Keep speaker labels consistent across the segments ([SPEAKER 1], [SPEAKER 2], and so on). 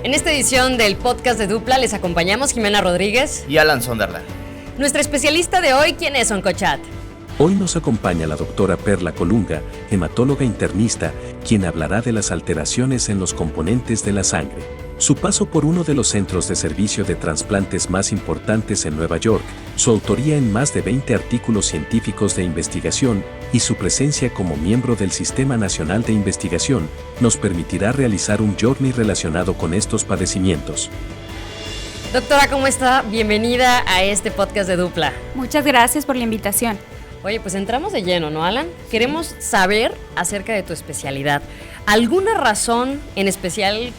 [SPEAKER 1] En esta edición del podcast de Dupla les acompañamos Jimena Rodríguez
[SPEAKER 2] y Alan Sonderland.
[SPEAKER 1] Nuestra especialista de hoy, ¿quién es Oncochat?
[SPEAKER 3] Hoy nos acompaña la doctora Perla Colunga, hematóloga internista, quien hablará de las alteraciones en los componentes de la sangre. Su paso por uno de los centros de servicio de trasplantes más importantes en Nueva York, su autoría en más de 20 artículos científicos de investigación y su presencia como miembro del Sistema Nacional de Investigación nos permitirá realizar un journey relacionado con estos padecimientos.
[SPEAKER 1] Doctora, ¿cómo está? Bienvenida a este podcast de Dupla.
[SPEAKER 4] Muchas gracias por la invitación.
[SPEAKER 1] Oye, pues entramos de lleno, ¿no, Alan? Queremos saber acerca de tu especialidad. ¿Alguna razón en especial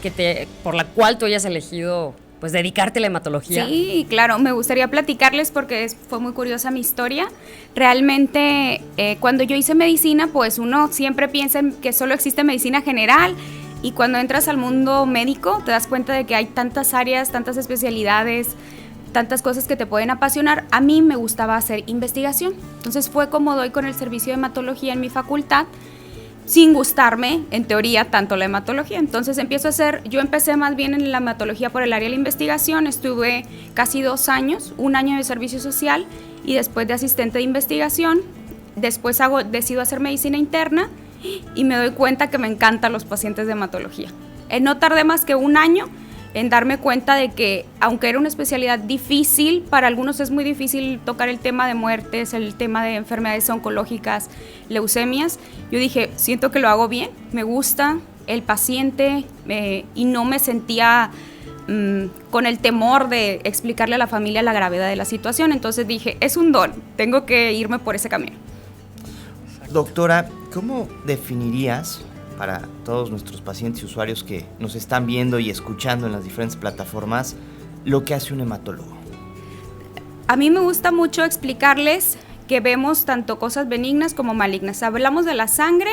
[SPEAKER 1] por la cual tú hayas elegido pues dedicarte a la hematología?
[SPEAKER 4] Sí, claro, me gustaría platicarles porque fue muy curiosa mi historia. Realmente, cuando yo hice medicina, pues uno siempre piensa que solo existe medicina general, y cuando entras al mundo médico te das cuenta de que hay tantas áreas, tantas especialidades, tantas cosas que te pueden apasionar. A mí me gustaba hacer investigación, entonces fue como doy con el servicio de hematología en mi facultad, sin gustarme, en teoría, tanto la hematología. Entonces yo empecé más bien en la hematología por el área de la investigación, estuve casi 2 años, 1 año de servicio social y después de asistente de investigación. Después decido hacer medicina interna y me doy cuenta que me encantan los pacientes de hematología. No tardé más que 1 año en darme cuenta de que, aunque era una especialidad difícil, para algunos es muy difícil tocar el tema de muertes, el tema de enfermedades oncológicas, leucemias. Yo dije, siento que lo hago bien, me gusta el paciente y no me sentía con el temor de explicarle a la familia la gravedad de la situación. Entonces dije, es un don, tengo que irme por ese camino.
[SPEAKER 2] Doctora, ¿cómo definirías para todos nuestros pacientes y usuarios que nos están viendo y escuchando en las diferentes plataformas lo que hace un hematólogo?
[SPEAKER 4] A mí me gusta mucho explicarles que vemos tanto cosas benignas como malignas. Hablamos de la sangre,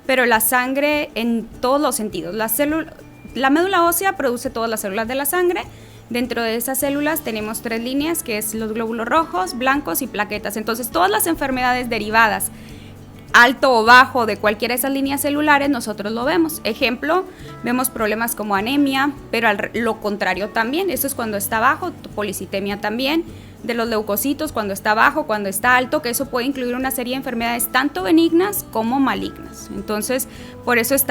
[SPEAKER 4] pero la sangre en todos los sentidos. La médula ósea produce todas las células de la sangre. Dentro de esas células tenemos 3 líneas, que es los glóbulos rojos, blancos y plaquetas. Entonces, todas las enfermedades derivadas, alto o bajo, de cualquiera de esas líneas celulares, nosotros lo vemos. Ejemplo, vemos problemas como anemia, pero lo contrario también. Eso es cuando está bajo, policitemia también, de los leucocitos cuando está bajo, cuando está alto, que eso puede incluir una serie de enfermedades tanto benignas como malignas. Entonces, por eso es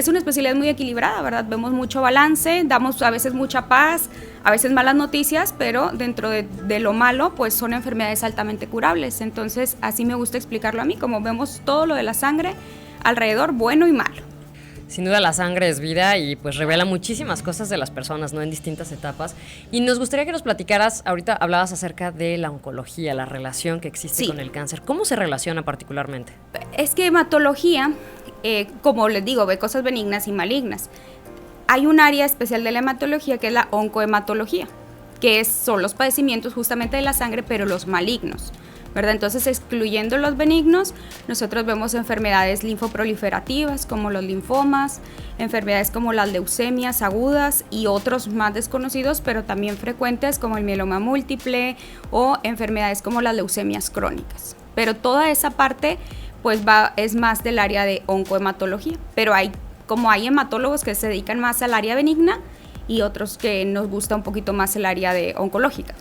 [SPEAKER 4] una especialidad muy equilibrada, ¿verdad? Vemos mucho balance, damos a veces mucha paz, a veces malas noticias, pero dentro de lo malo, pues son enfermedades altamente curables. Entonces, así me gusta explicarlo a mí, como vemos todo lo de la sangre alrededor, bueno y malo.
[SPEAKER 1] Sin duda la sangre es vida y pues revela muchísimas cosas de las personas, ¿no? En distintas etapas. Y nos gustaría que nos platicaras, ahorita hablabas acerca de la oncología, la relación que existe con el cáncer. ¿Cómo se relaciona particularmente?
[SPEAKER 4] Es que hematología, como les digo, ve cosas benignas y malignas. Hay un área especial de la hematología que es la oncohematología, que son los padecimientos justamente de la sangre, pero los malignos, ¿verdad? Entonces, excluyendo los benignos, nosotros vemos enfermedades linfoproliferativas como los linfomas, enfermedades como las leucemias agudas y otros más desconocidos, pero también frecuentes como el mieloma múltiple o enfermedades como las leucemias crónicas. Pero toda esa parte pues es más del área de oncohematología, pero hay hematólogos que se dedican más al área benigna y otros que nos gusta un poquito más el área de oncológica.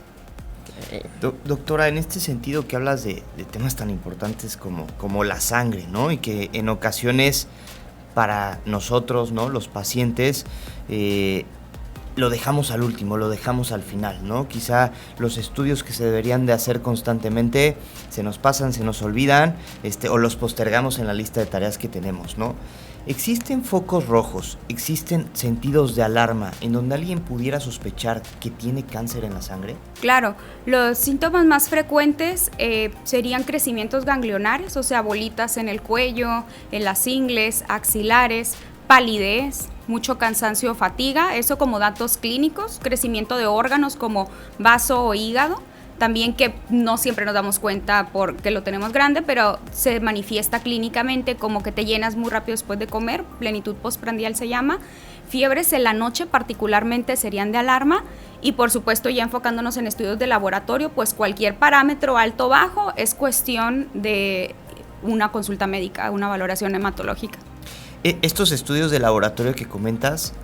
[SPEAKER 2] Doctora, en este sentido que hablas de temas tan importantes como la sangre, ¿no? Y que en ocasiones para nosotros, ¿no?, los pacientes, lo dejamos al último, lo dejamos al final, ¿no? Quizá los estudios que se deberían de hacer constantemente se nos pasan, se nos olvidan, o los postergamos en la lista de tareas que tenemos, ¿no? ¿Existen focos rojos, existen sentidos de alarma en donde alguien pudiera sospechar que tiene cáncer en la sangre?
[SPEAKER 4] Claro, los síntomas más frecuentes serían crecimientos ganglionares, o sea, bolitas en el cuello, en las ingles, axilares, palidez, mucho cansancio o fatiga, eso como datos clínicos, crecimiento de órganos como vaso o hígado, también que no siempre nos damos cuenta porque lo tenemos grande, pero se manifiesta clínicamente como que te llenas muy rápido después de comer, plenitud postprandial se llama. Fiebres en la noche particularmente serían de alarma y por supuesto ya enfocándonos en estudios de laboratorio, pues cualquier parámetro alto o bajo es cuestión de una consulta médica, una valoración hematológica.
[SPEAKER 2] Estos estudios de laboratorio que comentas,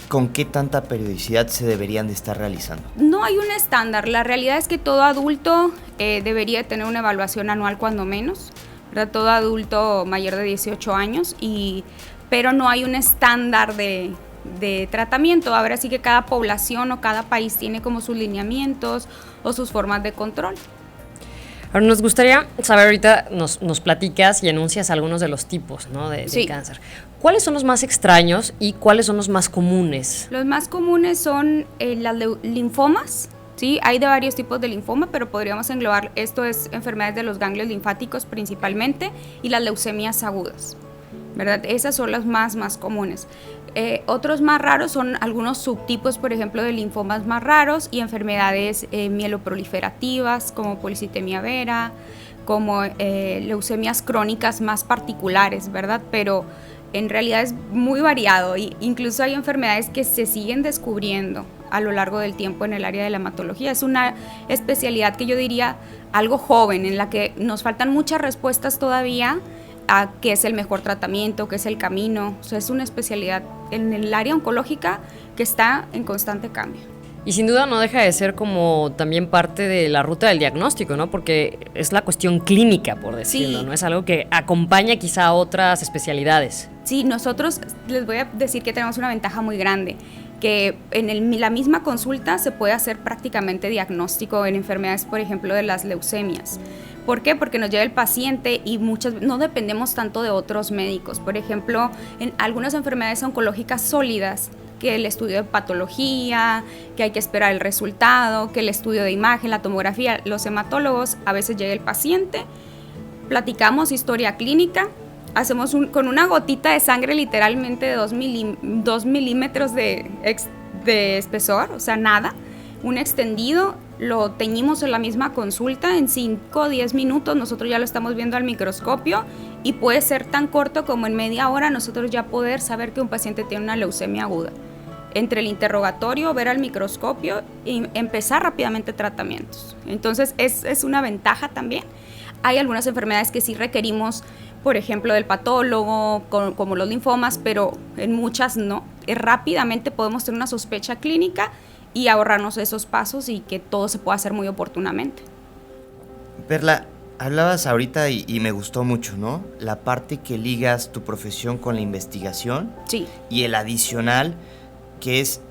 [SPEAKER 2] con qué tanta periodicidad se deberían de estar realizando?
[SPEAKER 4] No hay un estándar. La realidad es que todo adulto debería tener una evaluación anual cuando menos, ¿verdad? Todo adulto mayor de 18 años, pero no hay un estándar de tratamiento. Ahora sí que cada población o cada país tiene como sus lineamientos o sus formas de control.
[SPEAKER 1] Ahora, nos gustaría saber, ahorita nos platicas y enuncias algunos de los tipos, ¿no? de cáncer. ¿Cuáles son los más extraños y cuáles son los más comunes?
[SPEAKER 4] Los más comunes son las linfomas. Sí, hay de varios tipos de linfoma, pero podríamos englobar, esto es enfermedades de los ganglios linfáticos principalmente, y las leucemias agudas, ¿verdad? Esas son las más comunes. Otros más raros son algunos subtipos, por ejemplo, de linfomas más raros y enfermedades mieloproliferativas como policitemia vera, como leucemias crónicas más particulares, ¿verdad? Pero en realidad es muy variado, e incluso hay enfermedades que se siguen descubriendo a lo largo del tiempo en el área de la hematología. Es una especialidad que yo diría algo joven, en la que nos faltan muchas respuestas todavía a qué es el mejor tratamiento, qué es el camino. O sea, es una especialidad en el área oncológica que está en constante cambio.
[SPEAKER 1] Y sin duda no deja de ser como también parte de la ruta del diagnóstico, ¿no? Porque es la cuestión clínica, por decirlo, ¿no? Es algo que acompaña quizá a otras especialidades.
[SPEAKER 4] Sí, nosotros les voy a decir que tenemos una ventaja muy grande, que en la misma consulta se puede hacer prácticamente diagnóstico en enfermedades, por ejemplo, de las leucemias. ¿Por qué? Porque nos lleva el paciente y no dependemos tanto de otros médicos. Por ejemplo, en algunas enfermedades oncológicas sólidas, que el estudio de patología, que hay que esperar el resultado, que el estudio de imagen, la tomografía, los hematólogos, a veces llega el paciente, platicamos historia clínica, hacemos con una gotita de sangre literalmente de 2 milímetros de espesor, o sea, nada, un extendido, lo teñimos en la misma consulta, en 5 o 10 minutos nosotros ya lo estamos viendo al microscopio y puede ser tan corto como en media hora nosotros ya poder saber que un paciente tiene una leucemia aguda. Entre el interrogatorio, ver al microscopio y empezar rápidamente tratamientos. Entonces es una ventaja también. Hay algunas enfermedades que sí requerimos, por ejemplo, del patólogo, como los linfomas, pero en muchas no. Rápidamente podemos tener una sospecha clínica y ahorrarnos esos pasos y que todo se pueda hacer muy oportunamente.
[SPEAKER 2] Perla, hablabas ahorita y me gustó mucho, ¿no? La parte que ligas tu profesión con la investigación.
[SPEAKER 4] Sí.
[SPEAKER 2] Y el adicional, que es,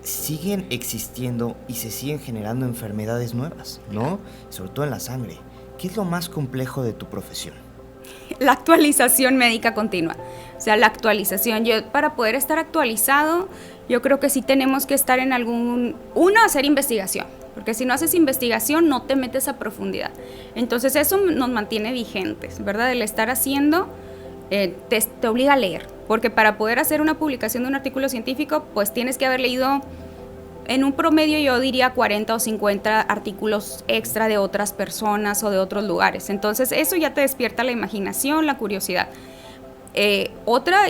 [SPEAKER 2] siguen existiendo y se siguen generando enfermedades nuevas, ¿no? Sobre todo en la sangre. ¿Qué es lo más complejo de tu profesión?
[SPEAKER 4] La actualización médica continua. O sea, la actualización. Para poder estar actualizado, yo creo que sí tenemos que estar en hacer investigación. Porque si no haces investigación, no te metes a profundidad. Entonces, eso nos mantiene vigentes, ¿verdad? El estar haciendo te obliga a leer. Porque para poder hacer una publicación de un artículo científico, pues tienes que haber leído en un promedio, yo diría 40 o 50 artículos extra de otras personas o de otros lugares. Entonces, eso ya te despierta la imaginación, la curiosidad. Otra,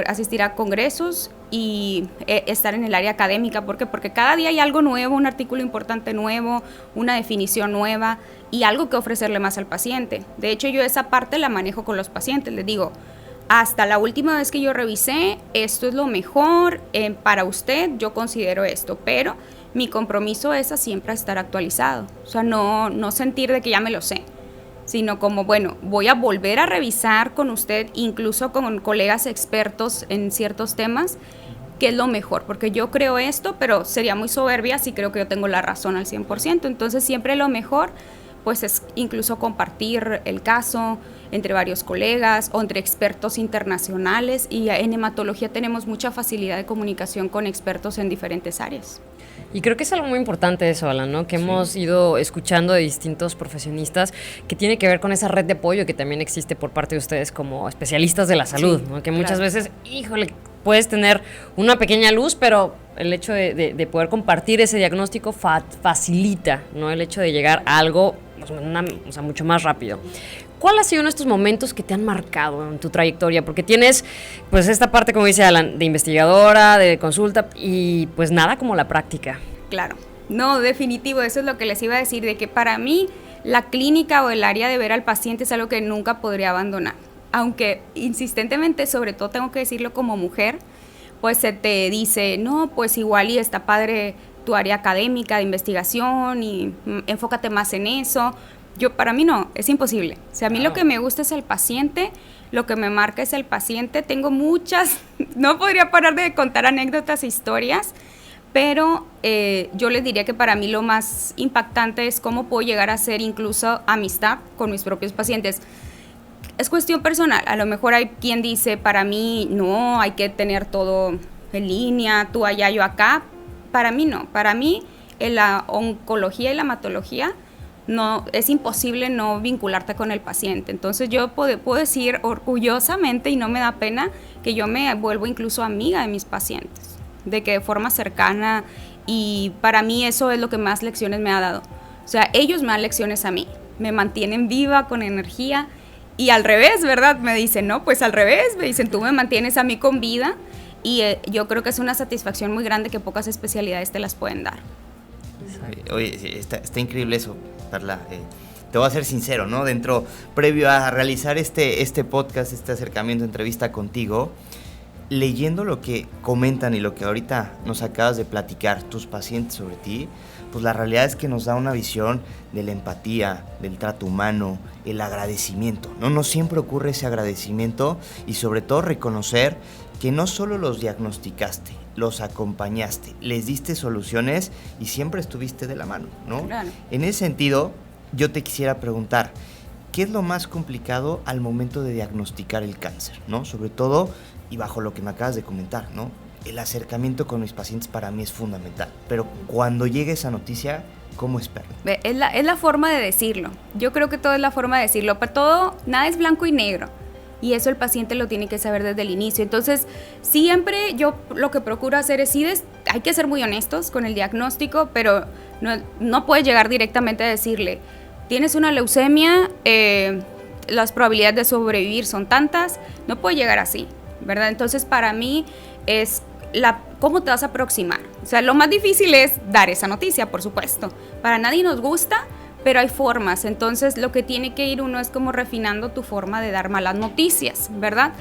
[SPEAKER 4] asistir a congresos y estar en el área académica. ¿Por qué? Porque cada día hay algo nuevo, un artículo importante nuevo, una definición nueva y algo que ofrecerle más al paciente. De hecho, yo esa parte la manejo con los pacientes. Les digo, hasta la última vez que yo revisé, esto es lo mejor para usted, yo considero esto, pero mi compromiso es siempre estar actualizado. O sea, no sentir de que ya me lo sé, sino como, bueno, voy a volver a revisar con usted, incluso con colegas expertos en ciertos temas, qué es lo mejor, porque yo creo esto, pero sería muy soberbia si creo que yo tengo la razón al 100%. Entonces, siempre lo mejor, pues es incluso compartir el caso entre varios colegas o entre expertos internacionales, y en hematología tenemos mucha facilidad de comunicación con expertos en diferentes áreas.
[SPEAKER 1] Y creo que es algo muy importante eso, Alan, ¿no? Que hemos ido escuchando de distintos profesionistas, que tiene que ver con esa red de apoyo que también existe por parte de ustedes como especialistas de la salud, ¿no? Que muchas veces, híjole, puedes tener una pequeña luz, pero el hecho de poder compartir ese diagnóstico facilita, ¿no? El hecho de llegar a algo pues, mucho más rápido. ¿Cuál ha sido uno de estos momentos que te han marcado en tu trayectoria? Porque tienes, pues, esta parte, como dice Alan, de investigadora, de consulta, y pues nada como la práctica.
[SPEAKER 4] Claro, no, definitivo, eso es lo que les iba a decir, de que para mí la clínica o el área de ver al paciente es algo que nunca podría abandonar. Aunque insistentemente, sobre todo tengo que decirlo como mujer, pues se te dice, no, pues igual y está padre tu área académica de investigación y enfócate más en eso. Para mí no, es imposible. O sea, a mí lo que me gusta es el paciente, lo que me marca es el paciente. Tengo muchas, no podría parar de contar anécdotas e historias, pero yo les diría que para mí lo más impactante es cómo puedo llegar a hacer incluso amistad con mis propios pacientes. Es cuestión personal, a lo mejor hay quien dice, para mí no, hay que tener todo en línea, tú allá, yo acá. Para mí no, para mí en la oncología y la hematología no, es imposible no vincularte con el paciente. Entonces yo puedo decir orgullosamente, y no me da pena, que yo me vuelvo incluso amiga de mis pacientes, de que de forma cercana, y para mí eso es lo que más lecciones me ha dado. O sea, ellos me dan lecciones a mí, me mantienen viva, con energía, y al revés, ¿verdad? Me dicen, no, pues al revés, me dicen, tú me mantienes a mí con vida, y yo creo que es una satisfacción muy grande que pocas especialidades te las pueden dar.
[SPEAKER 2] Oye, está increíble eso, Perla. Te voy a ser sincero, ¿no? Previo a realizar este podcast, este acercamiento, entrevista contigo, leyendo lo que comentan y lo que ahorita nos acabas de platicar tus pacientes sobre ti, pues la realidad es que nos da una visión de la empatía, del trato humano, el agradecimiento, ¿no? No siempre ocurre ese agradecimiento, y sobre todo reconocer que no solo los diagnosticaste, los acompañaste, les diste soluciones y siempre estuviste de la mano, ¿no?
[SPEAKER 4] Claro.
[SPEAKER 2] En ese sentido, yo te quisiera preguntar, ¿qué es lo más complicado al momento de diagnosticar el cáncer, ¿no? Sobre todo, y bajo lo que me acabas de comentar, ¿no? El acercamiento con mis pacientes para mí es fundamental, pero cuando llegue esa noticia, ¿cómo esperar?
[SPEAKER 4] Es la forma de decirlo. Yo creo que todo es la forma de decirlo. Para todo, nada es blanco y negro. Y eso el paciente lo tiene que saber desde el inicio. Entonces, siempre yo lo que procuro hacer es, hay que ser muy honestos con el diagnóstico, pero no puedes llegar directamente a decirle, tienes una leucemia, las probabilidades de sobrevivir son tantas. No puede llegar así, ¿verdad? Entonces, para mí es cómo te vas a aproximar. O sea, lo más difícil es dar esa noticia, por supuesto. Para nadie nos gusta, pero hay formas. Entonces, lo que tiene que ir uno es como refinando tu forma de dar malas noticias, ¿verdad?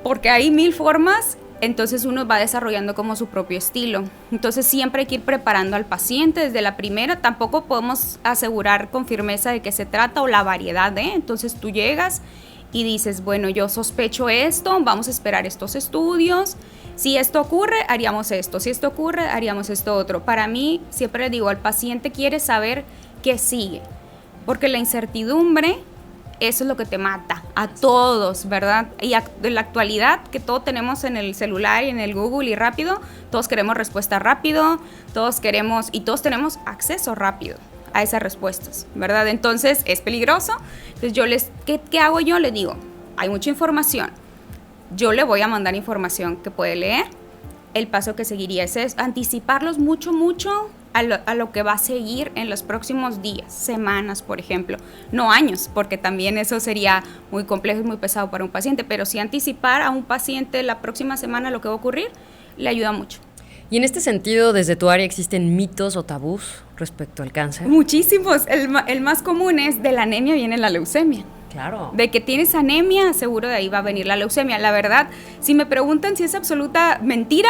[SPEAKER 4] Porque hay 1000 formas, entonces uno va desarrollando como su propio estilo. Entonces, siempre hay que ir preparando al paciente desde la primera. Tampoco podemos asegurar con firmeza de qué se trata o la variedad de. Entonces, tú llegas y dices, bueno, yo sospecho esto, vamos a esperar estos estudios. Si esto ocurre, haríamos esto. Si esto ocurre, haríamos esto otro. Para mí, siempre le digo, al paciente quiere saber qué sigue, porque la incertidumbre, eso es lo que te mata a todos, ¿verdad? Y en la actualidad, que todo tenemos en el celular y en el Google y rápido, todos queremos respuesta rápido, todos tenemos acceso rápido a esas respuestas, ¿verdad? Entonces es peligroso. Entonces ¿qué hago yo? Le digo, hay mucha información, yo le voy a mandar información que puede leer. El paso que seguiría es anticiparlos mucho a lo que va a seguir en los próximos días, semanas, por ejemplo, no años, porque también eso sería muy complejo y muy pesado para un paciente, pero sí anticipar a un paciente la próxima semana lo que va a ocurrir, le ayuda mucho.
[SPEAKER 1] Y en este sentido, desde tu área, ¿existen mitos o tabús respecto al cáncer?
[SPEAKER 4] Muchísimos. El más común es, de la anemia viene la leucemia.
[SPEAKER 1] Claro.
[SPEAKER 4] De que tienes anemia, seguro de ahí va a venir la leucemia. La verdad, si me preguntan si es absoluta mentira,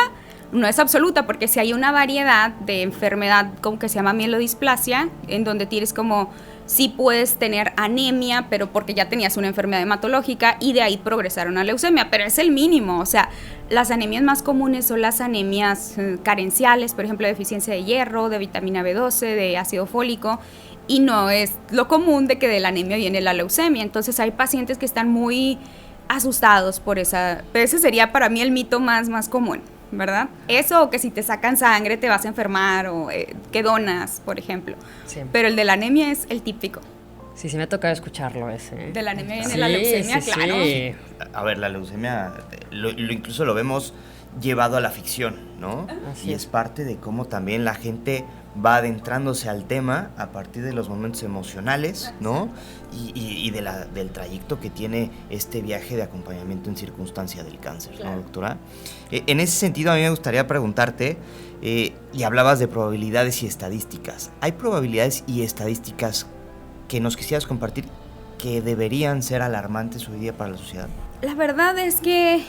[SPEAKER 4] no es absoluta, porque si hay una variedad de enfermedad como que se llama mielodisplasia, en donde tienes como, sí puedes tener anemia, pero porque ya tenías una enfermedad hematológica y de ahí progresar a una leucemia, pero es el mínimo. O sea, las anemias más comunes son las anemias carenciales, por ejemplo, deficiencia de hierro, de vitamina B12, de ácido fólico, y no es lo común de que de la anemia viene la leucemia. Entonces hay pacientes que están muy asustados por esa, pero ese sería para mí el mito más común, ¿verdad? Eso, o que si te sacan sangre te vas a enfermar, o que donas, por ejemplo. Sí. Pero el de la anemia es el típico.
[SPEAKER 1] Sí, me ha tocado escucharlo ese.
[SPEAKER 4] De la anemia viene la leucemia, claro. Sí.
[SPEAKER 2] A ver, la leucemia, incluso lo vemos llevado a la ficción, ¿no?
[SPEAKER 1] Así
[SPEAKER 2] y es parte de cómo también la gente va adentrándose al tema a partir de los momentos emocionales, ¿no? Y del trayecto que tiene este viaje de acompañamiento en circunstancia del cáncer, claro. ¿No, doctora? En ese sentido, a mí me gustaría preguntarte, y hablabas de probabilidades y estadísticas. ¿Hay probabilidades y estadísticas que nos quisieras compartir que deberían ser alarmantes hoy día para la sociedad?
[SPEAKER 4] La verdad es que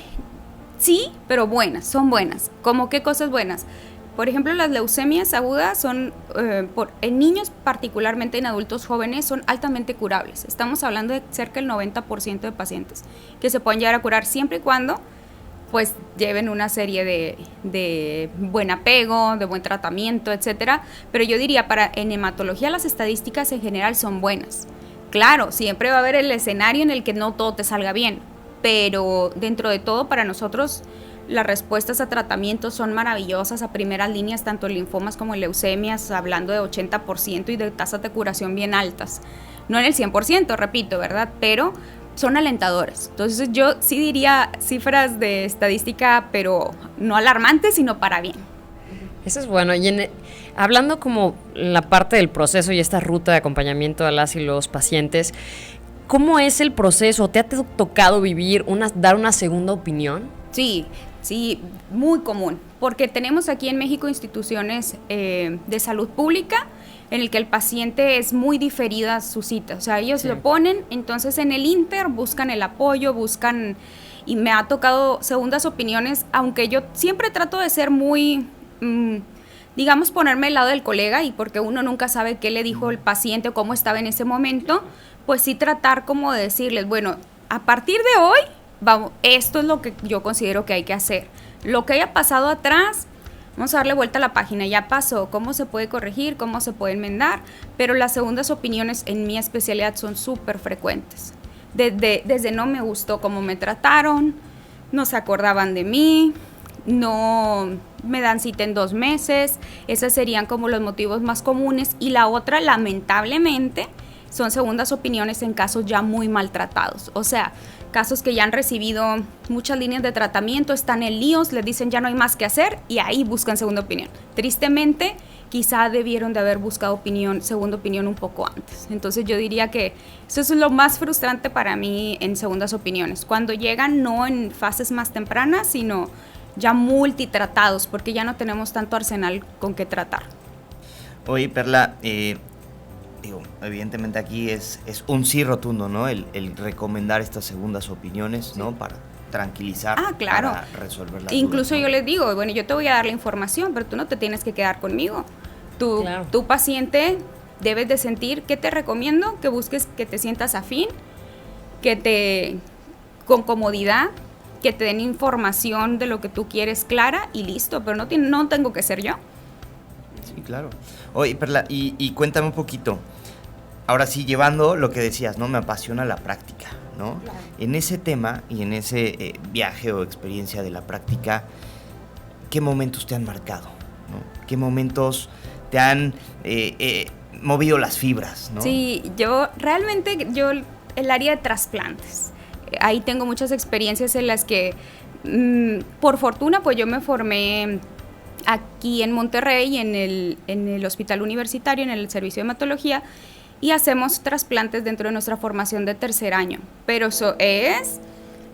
[SPEAKER 4] Sí, pero buenas, son buenas. ¿Cómo qué cosas buenas? Por ejemplo, las leucemias agudas son, en niños particularmente, en adultos jóvenes, son altamente curables. Estamos hablando de cerca del 90% de pacientes que se pueden llegar a curar siempre y cuando pues lleven una serie de buen apego, de buen tratamiento, etcétera. Pero yo diría, en hematología las estadísticas en general son buenas. Claro, siempre va a haber el escenario en el que no todo te salga bien, pero dentro de todo, para nosotros las respuestas a tratamientos son maravillosas a primeras líneas, tanto en linfomas como en leucemias, hablando de 80% y de tasas de curación bien altas. No en el 100%, repito, ¿verdad? Pero son alentadoras. Entonces yo sí diría cifras de estadística, pero no alarmantes, sino para bien.
[SPEAKER 1] Eso es bueno. Y hablando como la parte del proceso y esta ruta de acompañamiento a las y los pacientes, ¿cómo es el proceso? ¿Te ha tocado vivir, dar una segunda opinión?
[SPEAKER 4] Sí, muy común, porque tenemos aquí en México instituciones de salud pública en el que el paciente es muy diferida su cita, o sea, ellos lo ponen, entonces en el inter buscan el apoyo, y me ha tocado segundas opiniones, aunque yo siempre trato de ser muy, digamos, ponerme al lado del colega, y porque uno nunca sabe qué le dijo el paciente o cómo estaba en ese momento, pues sí tratar como de decirles, bueno, a partir de hoy, vamos, esto es lo que yo considero que hay que hacer. Lo que haya pasado atrás, vamos a darle vuelta a la página, ya pasó, cómo se puede corregir, cómo se puede enmendar, pero las segundas opiniones en mi especialidad son súper frecuentes. Desde no me gustó cómo me trataron, no se acordaban de mí, no me dan cita en 2 meses, esos serían como los motivos más comunes. Y la otra, lamentablemente, son segundas opiniones en casos ya muy maltratados, o sea, casos que ya han recibido muchas líneas de tratamiento, están en líos, les dicen ya no hay más que hacer y ahí buscan segunda opinión. Tristemente, quizá debieron de haber buscado segunda opinión un poco antes. Entonces yo diría que eso es lo más frustrante para mí en segundas opiniones, cuando llegan no en fases más tempranas, sino ya multitratados, porque ya no tenemos tanto arsenal con qué tratar.
[SPEAKER 2] Oye, Perla, evidentemente aquí es un sí rotundo, ¿no? El recomendar estas segundas opiniones, ¿no? Para tranquilizar,
[SPEAKER 4] claro,
[SPEAKER 2] para resolver las
[SPEAKER 4] incluso
[SPEAKER 2] dudas, ¿no?
[SPEAKER 4] Yo les digo, bueno, yo te voy a dar la información, pero tú no te tienes que quedar conmigo.
[SPEAKER 1] Claro.
[SPEAKER 4] Tu paciente debes de sentir que te recomiendo, que busques que te sientas afín, con comodidad, que te den información de lo que tú quieres clara y listo, pero no tengo que ser yo.
[SPEAKER 2] Sí, claro. Oye, Perla, y cuéntame un poquito, ahora sí, llevando lo que decías, ¿no? Me apasiona la práctica, ¿no? Claro. En ese tema y en ese viaje o experiencia de la práctica, ¿qué momentos te han marcado, ¿no? ¿Qué momentos te han movido las fibras, ¿no?
[SPEAKER 4] Sí, el área de trasplantes, ahí tengo muchas experiencias en las que, por fortuna, pues yo me formé aquí en Monterrey, en el hospital universitario, en el servicio de hematología, y hacemos trasplantes dentro de nuestra formación de 3er año, pero eso es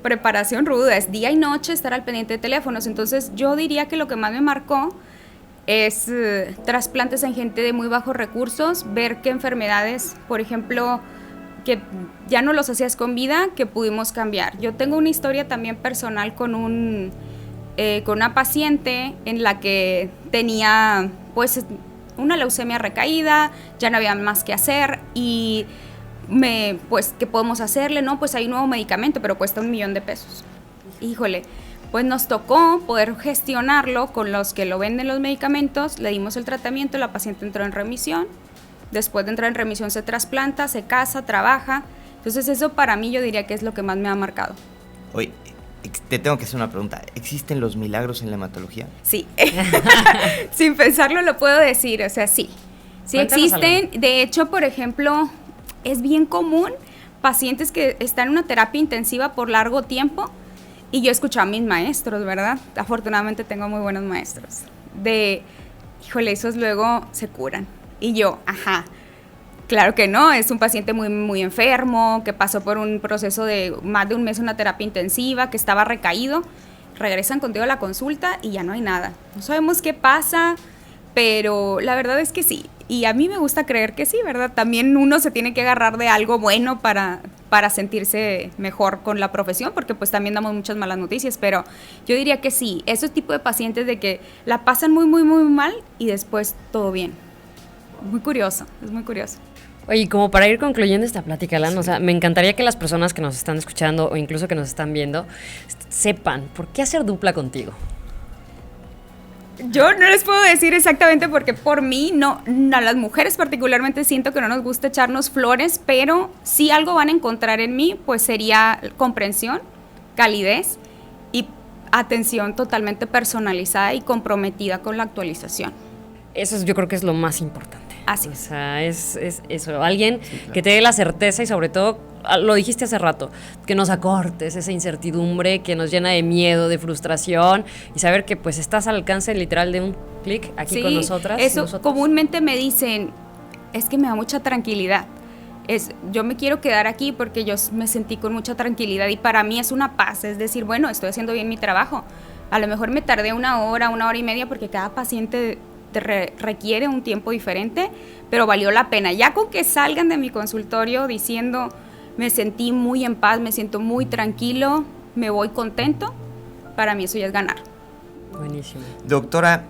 [SPEAKER 4] preparación ruda, es día y noche estar al pendiente de teléfonos. Entonces yo diría que lo que más me marcó es trasplantes en gente de muy bajos recursos, ver qué enfermedades, por ejemplo, que ya no los hacías con vida, que pudimos cambiar. Yo tengo una historia también personal con una paciente en la que tenía pues una leucemia recaída, ya no había más que hacer y pues ¿qué podemos hacerle? No, pues hay un nuevo medicamento, pero cuesta $1 millón. Híjole, pues nos tocó poder gestionarlo con los que lo venden los medicamentos, le dimos el tratamiento, la paciente entró en remisión, después de entrar en remisión se trasplanta, se casa, trabaja. Entonces eso para mí yo diría que es lo que más me ha marcado.
[SPEAKER 2] Oye, te tengo que hacer una pregunta. ¿Existen los milagros en la hematología?
[SPEAKER 4] Sí. Sin pensarlo lo puedo decir, o sea, sí. Sí existen. De hecho, por ejemplo, es bien común pacientes que están en una terapia intensiva por largo tiempo, y yo he escuchado a mis maestros, ¿verdad? Afortunadamente tengo muy buenos maestros. Híjole, esos luego se curan. Y yo, claro que no, es un paciente muy, muy enfermo, que pasó por un proceso de más de un mes, una terapia intensiva, que estaba recaído, regresan contigo a la consulta y ya no hay nada. No sabemos qué pasa, pero la verdad es que sí, y a mí me gusta creer que sí, ¿verdad? También uno se tiene que agarrar de algo bueno para sentirse mejor con la profesión, porque pues también damos muchas malas noticias, pero yo diría que sí, ese tipo de pacientes de que la pasan muy, muy, muy mal y después todo bien. Muy curioso, es muy curioso.
[SPEAKER 1] Oye, y como para ir concluyendo esta plática, Alan, o sea, me encantaría que las personas que nos están escuchando o incluso que nos están viendo sepan por qué hacer dupla contigo.
[SPEAKER 4] Yo no les puedo decir exactamente porque por mí, no, a las mujeres particularmente siento que no nos gusta echarnos flores, pero si algo van a encontrar en mí, pues sería comprensión, calidez y atención totalmente personalizada y comprometida con la actualización.
[SPEAKER 1] Eso yo creo que es lo más importante.
[SPEAKER 4] Así
[SPEAKER 1] es. O sea, es eso, alguien que te dé la certeza y sobre todo, lo dijiste hace rato, que nos acortes esa incertidumbre que nos llena de miedo, de frustración y saber que pues estás al alcance literal de un clic aquí con nosotras.
[SPEAKER 4] Eso
[SPEAKER 1] nosotros.
[SPEAKER 4] Comúnmente me dicen, es que me da mucha tranquilidad. Yo me quiero quedar aquí porque yo me sentí con mucha tranquilidad y para mí es una paz, es decir, bueno, estoy haciendo bien mi trabajo. A lo mejor me tardé una hora y media porque cada paciente requiere un tiempo diferente, pero valió la pena. Ya con que salgan de mi consultorio diciendo, me sentí muy en paz, me siento muy tranquilo, me voy contento, para mí eso ya es ganar.
[SPEAKER 1] Buenísimo.
[SPEAKER 2] Doctora,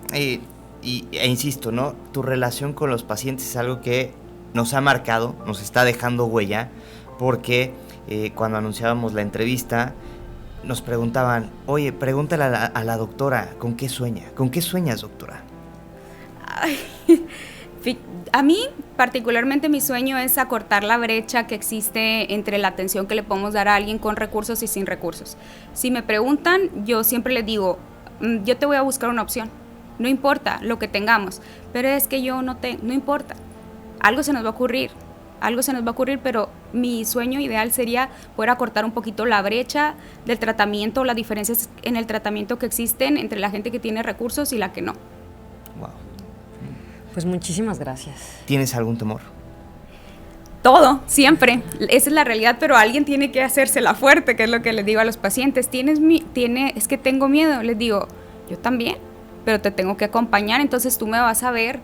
[SPEAKER 2] insisto, ¿no? Tu relación con los pacientes es algo que nos ha marcado, nos está dejando huella, porque cuando anunciábamos la entrevista, nos preguntaban, oye, pregúntale a la doctora, ¿con qué sueña? ¿Con qué sueñas, doctora?
[SPEAKER 4] Ay, a mí particularmente mi sueño es acortar la brecha que existe entre la atención que le podemos dar a alguien con recursos y sin recursos. Si me preguntan, yo siempre les digo, yo te voy a buscar una opción, no importa lo que tengamos, pero es que yo no importa, algo se nos va a ocurrir, pero mi sueño ideal sería poder acortar un poquito la brecha del tratamiento, las diferencias en el tratamiento que existen entre la gente que tiene recursos y la que no.
[SPEAKER 2] Wow.
[SPEAKER 1] Pues muchísimas gracias.
[SPEAKER 2] ¿Tienes algún temor?
[SPEAKER 4] Todo, siempre. Esa es la realidad, pero alguien tiene que hacérsela fuerte, que es lo que les digo a los pacientes. Es que tengo miedo. Les digo, yo también, pero te tengo que acompañar, entonces tú me vas a ver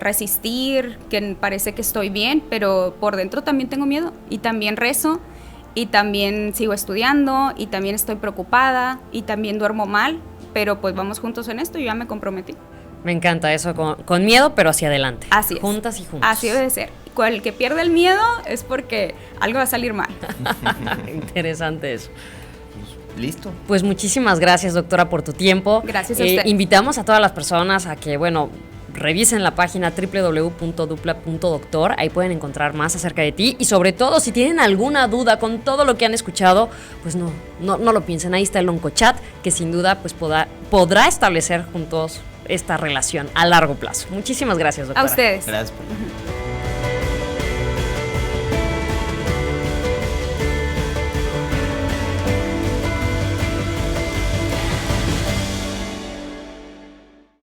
[SPEAKER 4] resistir, que parece que estoy bien, pero por dentro también tengo miedo. Y también rezo, y también sigo estudiando, y también estoy preocupada, y también duermo mal, pero pues vamos juntos en esto y ya me comprometí.
[SPEAKER 1] Me encanta eso, con miedo, pero hacia adelante.
[SPEAKER 4] Así es.
[SPEAKER 1] Juntas y juntos.
[SPEAKER 4] Así debe ser. El que pierde el miedo es porque algo va a salir mal.
[SPEAKER 1] Interesante eso.
[SPEAKER 2] ¿Listo?
[SPEAKER 1] Pues muchísimas gracias, doctora, por tu tiempo.
[SPEAKER 4] Gracias a usted.
[SPEAKER 1] Invitamos a todas las personas a que, revisen la página www.dupla.doctor, ahí pueden encontrar más acerca de ti y sobre todo si tienen alguna duda con todo lo que han escuchado, pues no lo piensen, ahí está el Oncochat que sin duda pues podrá establecer juntos esta relación a largo plazo. Muchísimas gracias, doctora.
[SPEAKER 4] A ustedes.
[SPEAKER 2] Gracias por